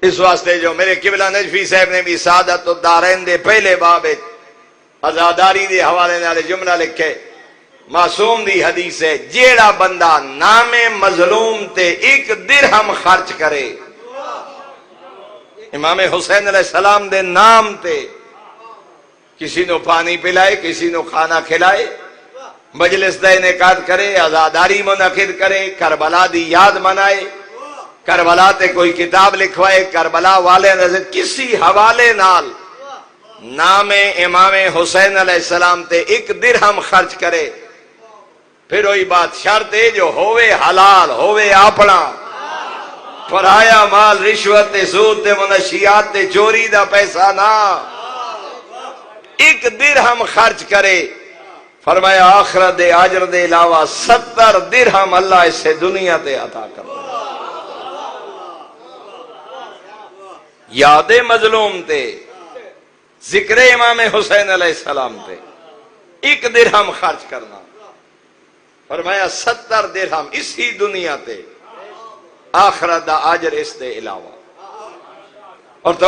اس واسطے جو میرے قبلہ نجفی صاحب نے بھی سعادت الدارین دے پہلے باب عزاداری دے حوالے نالے جملہ لکھے، معصوم دی حدیث ہے، جیڑا بندہ نام مظلوم تے 1 درہم خرچ کرے، امام حسین علیہ السلام دے نام تے کسی نو پانی پلائے، کسی نو کھانا کھلائے، مجلس دا انعقاد کرے، عزاداری منعقد کرے، کربلا دی یاد منائے، کربلا تے کوئی کتاب لکھوائے، کربلا والے نظر کسی حوالے نال نام امام حسین علیہ السلام تے 1 درہم خرچ کرے، پھر وہی بات شرط ہے جو ہوئے حلال، ہوئے اپنا، پرایا مال، رشوت تے سود تے منشیات تے چوری دا پیسہ نہ، 1 درہم خرچ کرے، فرمایا آخرت دے اجر دے علاوہ 70 درہم اللہ اس سے دنیا تے عطا کر دے۔ یاد مظلوم تے، ذکر امام حسین علیہ السلام تے 1 درہم خرچ کرنا، فرمایا 70 درہم اسی دنیا تے، آخرت دا اجر اس دے علاوہ۔ اور تو